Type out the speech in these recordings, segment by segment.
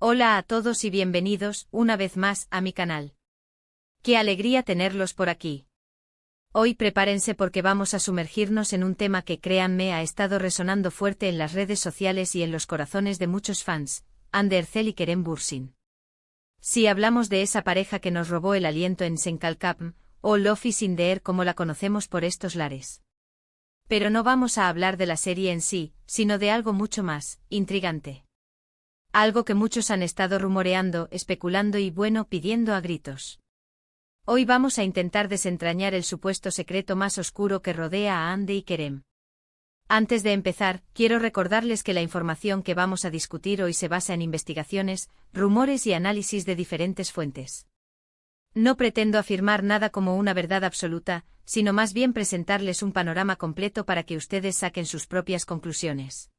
Hola a todos y bienvenidos, una vez más, a mi canal. ¡Qué alegría tenerlos por aquí! Hoy prepárense porque vamos a sumergirnos en un tema que, créanme, ha estado resonando fuerte en las redes sociales y en los corazones de muchos fans, Hande Erçel y Kerem Bürsin. Si hablamos de esa pareja que nos robó el aliento en Senkalkapm, o Love is in the Air como la conocemos por estos lares. Pero no vamos a hablar de la serie en sí, sino de algo mucho más intrigante. Algo que muchos han estado rumoreando, especulando y pidiendo a gritos. Hoy vamos a intentar desentrañar el supuesto secreto más oscuro que rodea a Hande y Kerem. Antes de empezar, quiero recordarles que la información que vamos a discutir hoy se basa en investigaciones, rumores y análisis de diferentes fuentes. No pretendo afirmar nada como una verdad absoluta, sino más bien presentarles un panorama completo para que ustedes saquen sus propias conclusiones.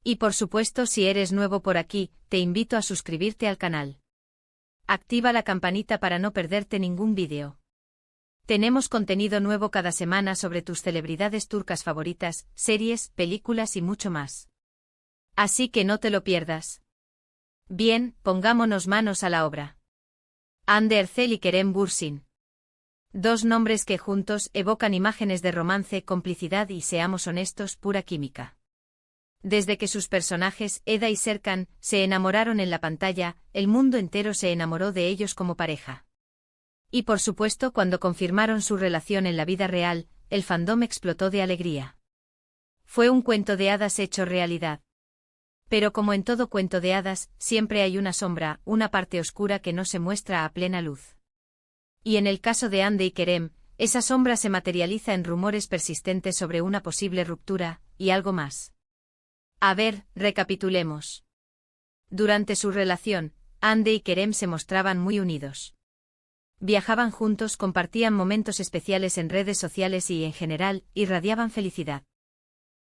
Y por supuesto, si eres nuevo por aquí, te invito a suscribirte al canal. Activa la campanita para no perderte ningún vídeo. Tenemos contenido nuevo cada semana sobre tus celebridades turcas favoritas, series, películas y mucho más. Así que no te lo pierdas. Bien, pongámonos manos a la obra. Hande Erçel y Kerem Bürsin. Dos nombres que juntos evocan imágenes de romance, complicidad y, seamos honestos, pura química. Desde que sus personajes, Eda y Serkan, se enamoraron en la pantalla, el mundo entero se enamoró de ellos como pareja. Y por supuesto, cuando confirmaron su relación en la vida real, el fandom explotó de alegría. Fue un cuento de hadas hecho realidad. Pero como en todo cuento de hadas, siempre hay una sombra, una parte oscura que no se muestra a plena luz. Y en el caso de Hande y Kerem, esa sombra se materializa en rumores persistentes sobre una posible ruptura, y algo más. A ver, recapitulemos. Durante su relación, Hande y Kerem se mostraban muy unidos. Viajaban juntos, compartían momentos especiales en redes sociales y, en general, irradiaban felicidad.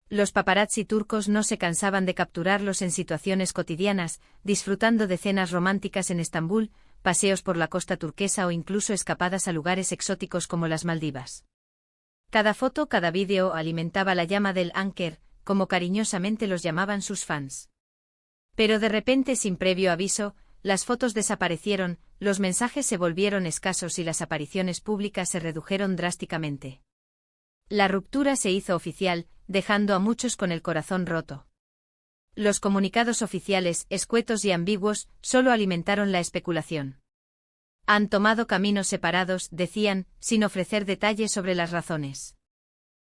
Los paparazzi turcos no se cansaban de capturarlos en situaciones cotidianas, disfrutando de cenas románticas en Estambul, paseos por la costa turquesa o incluso escapadas a lugares exóticos como las Maldivas. Cada foto, cada vídeo alimentaba la llama del Anker, como cariñosamente los llamaban sus fans. Pero de repente, sin previo aviso, las fotos desaparecieron, los mensajes se volvieron escasos y las apariciones públicas se redujeron drásticamente. La ruptura se hizo oficial, dejando a muchos con el corazón roto. Los comunicados oficiales, escuetos y ambiguos, solo alimentaron la especulación. Han tomado caminos separados, decían, sin ofrecer detalles sobre las razones.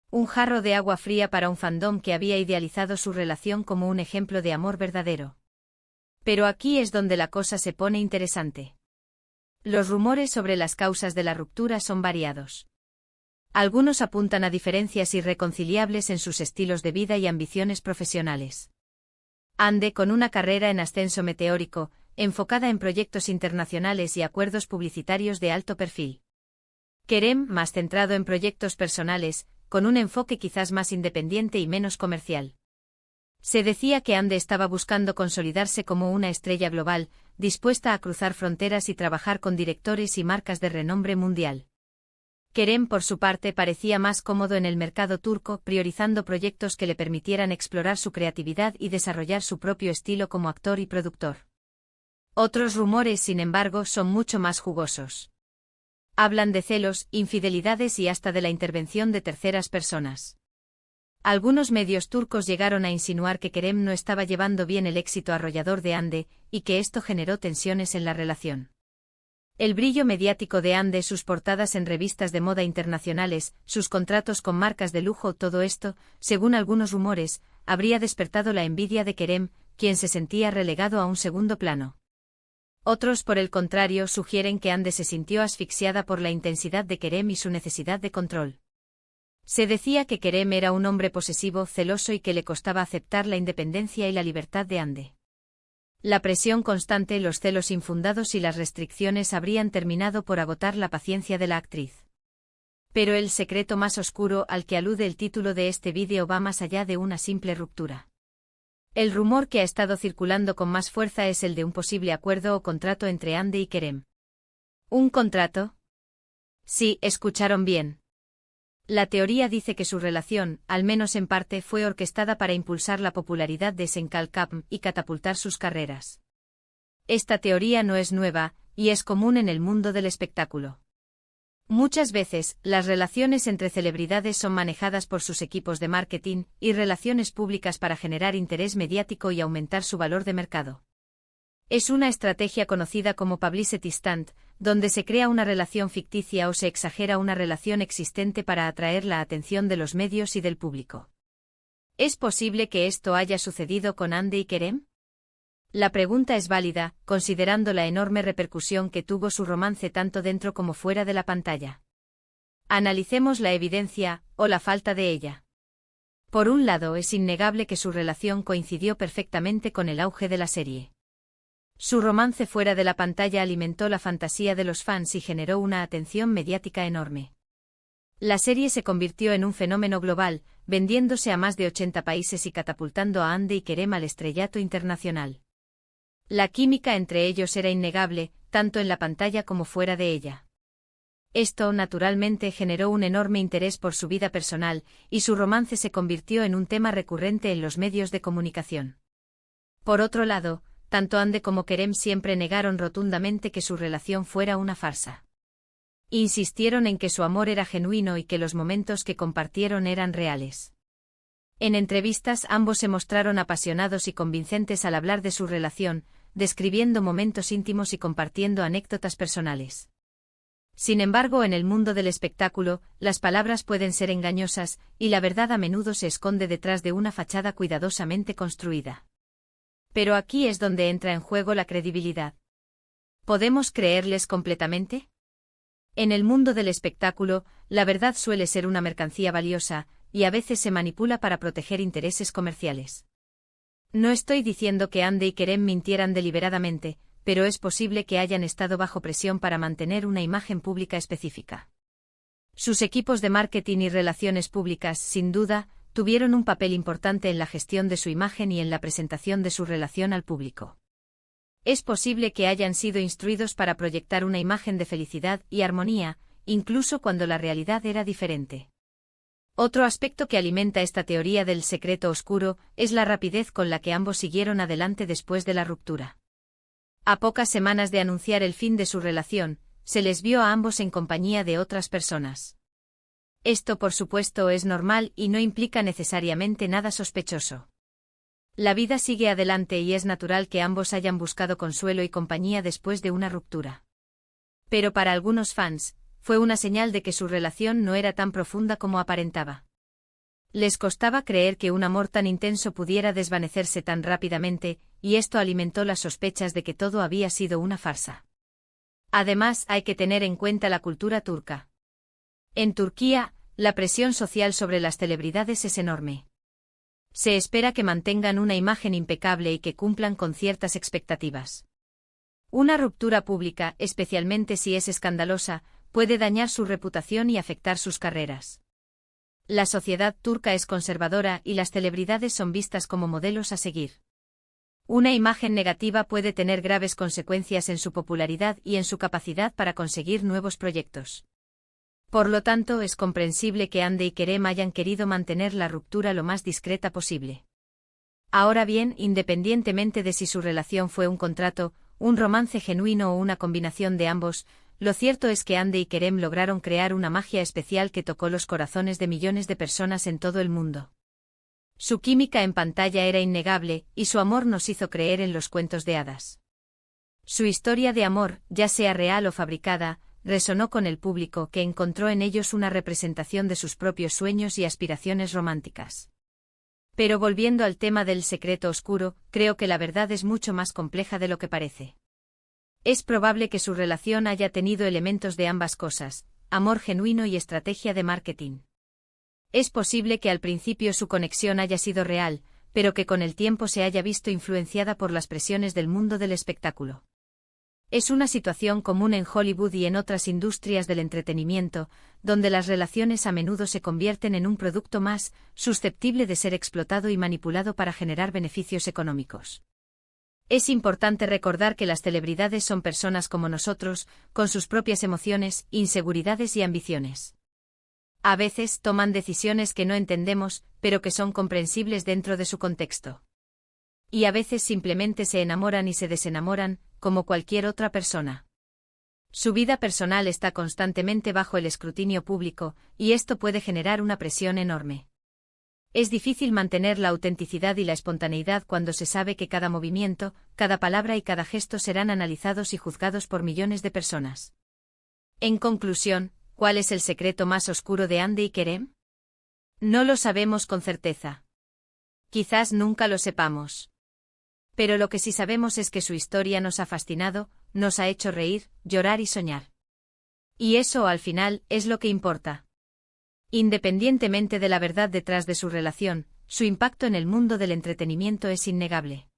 Un jarro de agua fría para un fandom que había idealizado su relación como un ejemplo de amor verdadero. Pero aquí es donde la cosa se pone interesante. Los rumores sobre las causas de la ruptura son variados. Algunos apuntan a diferencias irreconciliables en sus estilos de vida y ambiciones profesionales. Hande, con una carrera en ascenso meteórico, enfocada en proyectos internacionales y acuerdos publicitarios de alto perfil. Kerem, más centrado en proyectos personales, con un enfoque quizás más independiente y menos comercial. Se decía que Hande estaba buscando consolidarse como una estrella global, dispuesta a cruzar fronteras y trabajar con directores y marcas de renombre mundial. Kerem, por su parte, parecía más cómodo en el mercado turco, priorizando proyectos que le permitieran explorar su creatividad y desarrollar su propio estilo como actor y productor. Otros rumores, sin embargo, son mucho más jugosos. Hablan de celos, infidelidades y hasta de la intervención de terceras personas. Algunos medios turcos llegaron a insinuar que Kerem no estaba llevando bien el éxito arrollador de Hande, y que esto generó tensiones en la relación. El brillo mediático de Hande, sus portadas en revistas de moda internacionales, sus contratos con marcas de lujo, todo esto, según algunos rumores, habría despertado la envidia de Kerem, quien se sentía relegado a un segundo plano. Otros, por el contrario, sugieren que Hande se sintió asfixiada por la intensidad de Kerem y su necesidad de control. Se decía que Kerem era un hombre posesivo, celoso y que le costaba aceptar la independencia y la libertad de Hande. La presión constante, los celos infundados y las restricciones habrían terminado por agotar la paciencia de la actriz. Pero el secreto más oscuro al que alude el título de este vídeo va más allá de una simple ruptura. El rumor que ha estado circulando con más fuerza es el de un posible acuerdo o contrato entre Hande y Kerem. ¿Un contrato? Sí, escucharon bien. La teoría dice que su relación, al menos en parte, fue orquestada para impulsar la popularidad de Senkalkapm y catapultar sus carreras. Esta teoría no es nueva, y es común en el mundo del espectáculo. Muchas veces, las relaciones entre celebridades son manejadas por sus equipos de marketing y relaciones públicas para generar interés mediático y aumentar su valor de mercado. Es una estrategia conocida como publicity stunt, donde se crea una relación ficticia o se exagera una relación existente para atraer la atención de los medios y del público. ¿Es posible que esto haya sucedido con Hande y Kerem? La pregunta es válida, considerando la enorme repercusión que tuvo su romance tanto dentro como fuera de la pantalla. Analicemos la evidencia, o la falta de ella. Por un lado, es innegable que su relación coincidió perfectamente con el auge de la serie. Su romance fuera de la pantalla alimentó la fantasía de los fans y generó una atención mediática enorme. La serie se convirtió en un fenómeno global, vendiéndose a más de 80 países y catapultando a Hande y Kerem al estrellato internacional. La química entre ellos era innegable, tanto en la pantalla como fuera de ella. Esto, naturalmente, generó un enorme interés por su vida personal, y su romance se convirtió en un tema recurrente en los medios de comunicación. Por otro lado, tanto Hande como Kerem siempre negaron rotundamente que su relación fuera una farsa. Insistieron en que su amor era genuino y que los momentos que compartieron eran reales. En entrevistas ambos se mostraron apasionados y convincentes al hablar de su relación, describiendo momentos íntimos y compartiendo anécdotas personales. Sin embargo, en el mundo del espectáculo, las palabras pueden ser engañosas, y la verdad a menudo se esconde detrás de una fachada cuidadosamente construida. Pero aquí es donde entra en juego la credibilidad. ¿Podemos creerles completamente? En el mundo del espectáculo, la verdad suele ser una mercancía valiosa, y a veces se manipula para proteger intereses comerciales. No estoy diciendo que Hande y Kerem mintieran deliberadamente, pero es posible que hayan estado bajo presión para mantener una imagen pública específica. Sus equipos de marketing y relaciones públicas, sin duda, tuvieron un papel importante en la gestión de su imagen y en la presentación de su relación al público. Es posible que hayan sido instruidos para proyectar una imagen de felicidad y armonía, incluso cuando la realidad era diferente. Otro aspecto que alimenta esta teoría del secreto oscuro es la rapidez con la que ambos siguieron adelante después de la ruptura. A pocas semanas de anunciar el fin de su relación, se les vio a ambos en compañía de otras personas. Esto, por supuesto, es normal y no implica necesariamente nada sospechoso. La vida sigue adelante y es natural que ambos hayan buscado consuelo y compañía después de una ruptura. Pero para algunos fans, fue una señal de que su relación no era tan profunda como aparentaba. Les costaba creer que un amor tan intenso pudiera desvanecerse tan rápidamente, y esto alimentó las sospechas de que todo había sido una farsa. Además, hay que tener en cuenta la cultura turca. En Turquía, la presión social sobre las celebridades es enorme. Se espera que mantengan una imagen impecable y que cumplan con ciertas expectativas. Una ruptura pública, especialmente si es escandalosa, puede dañar su reputación y afectar sus carreras. La sociedad turca es conservadora y las celebridades son vistas como modelos a seguir. Una imagen negativa puede tener graves consecuencias en su popularidad y en su capacidad para conseguir nuevos proyectos. Por lo tanto, es comprensible que Hande y Kerem hayan querido mantener la ruptura lo más discreta posible. Ahora bien, independientemente de si su relación fue un contrato, un romance genuino o una combinación de ambos, lo cierto es que Hande y Kerem lograron crear una magia especial que tocó los corazones de millones de personas en todo el mundo. Su química en pantalla era innegable, y su amor nos hizo creer en los cuentos de hadas. Su historia de amor, ya sea real o fabricada, resonó con el público que encontró en ellos una representación de sus propios sueños y aspiraciones románticas. Pero volviendo al tema del secreto oscuro, creo que la verdad es mucho más compleja de lo que parece. Es probable que su relación haya tenido elementos de ambas cosas, amor genuino y estrategia de marketing. Es posible que al principio su conexión haya sido real, pero que con el tiempo se haya visto influenciada por las presiones del mundo del espectáculo. Es una situación común en Hollywood y en otras industrias del entretenimiento, donde las relaciones a menudo se convierten en un producto más susceptible de ser explotado y manipulado para generar beneficios económicos. Es importante recordar que las celebridades son personas como nosotros, con sus propias emociones, inseguridades y ambiciones. A veces toman decisiones que no entendemos, pero que son comprensibles dentro de su contexto. Y a veces simplemente se enamoran y se desenamoran, como cualquier otra persona. Su vida personal está constantemente bajo el escrutinio público, y esto puede generar una presión enorme. Es difícil mantener la autenticidad y la espontaneidad cuando se sabe que cada movimiento, cada palabra y cada gesto serán analizados y juzgados por millones de personas. En conclusión, ¿cuál es el secreto más oscuro de Andy y Kerem? No lo sabemos con certeza. Quizás nunca lo sepamos. Pero lo que sí sabemos es que su historia nos ha fascinado, nos ha hecho reír, llorar y soñar. Y eso, al final, es lo que importa. Independientemente de la verdad detrás de su relación, su impacto en el mundo del entretenimiento es innegable.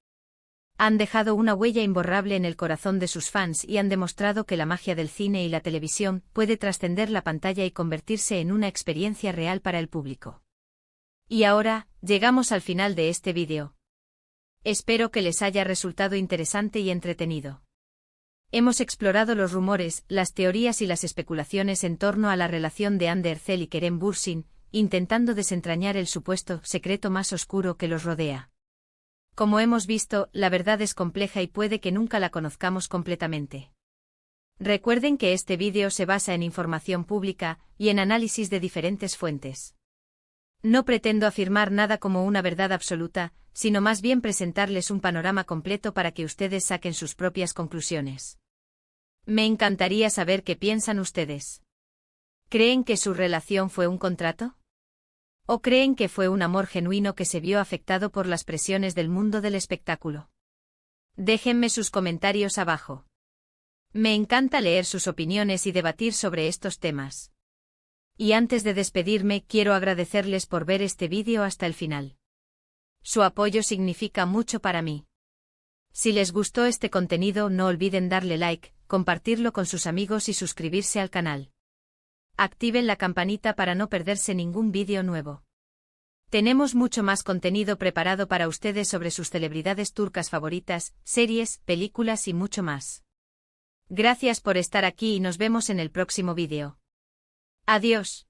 Han dejado una huella imborrable en el corazón de sus fans y han demostrado que la magia del cine y la televisión puede trascender la pantalla y convertirse en una experiencia real para el público. Y ahora, llegamos al final de este vídeo. Espero que les haya resultado interesante y entretenido. Hemos explorado los rumores, las teorías y las especulaciones en torno a la relación de Hande Erçel y Kerem Bürsin, intentando desentrañar el supuesto secreto más oscuro que los rodea. Como hemos visto, la verdad es compleja y puede que nunca la conozcamos completamente. Recuerden que este vídeo se basa en información pública y en análisis de diferentes fuentes. No pretendo afirmar nada como una verdad absoluta, sino más bien presentarles un panorama completo para que ustedes saquen sus propias conclusiones. Me encantaría saber qué piensan ustedes. ¿Creen que su relación fue un contrato? ¿O creen que fue un amor genuino que se vio afectado por las presiones del mundo del espectáculo? Déjenme sus comentarios abajo. Me encanta leer sus opiniones y debatir sobre estos temas. Y antes de despedirme, quiero agradecerles por ver este vídeo hasta el final. Su apoyo significa mucho para mí. Si les gustó este contenido, no olviden darle like, compartirlo con sus amigos y suscribirse al canal. Activen la campanita para no perderse ningún vídeo nuevo. Tenemos mucho más contenido preparado para ustedes sobre sus celebridades turcas favoritas, series, películas y mucho más. Gracias por estar aquí y nos vemos en el próximo vídeo. Adiós.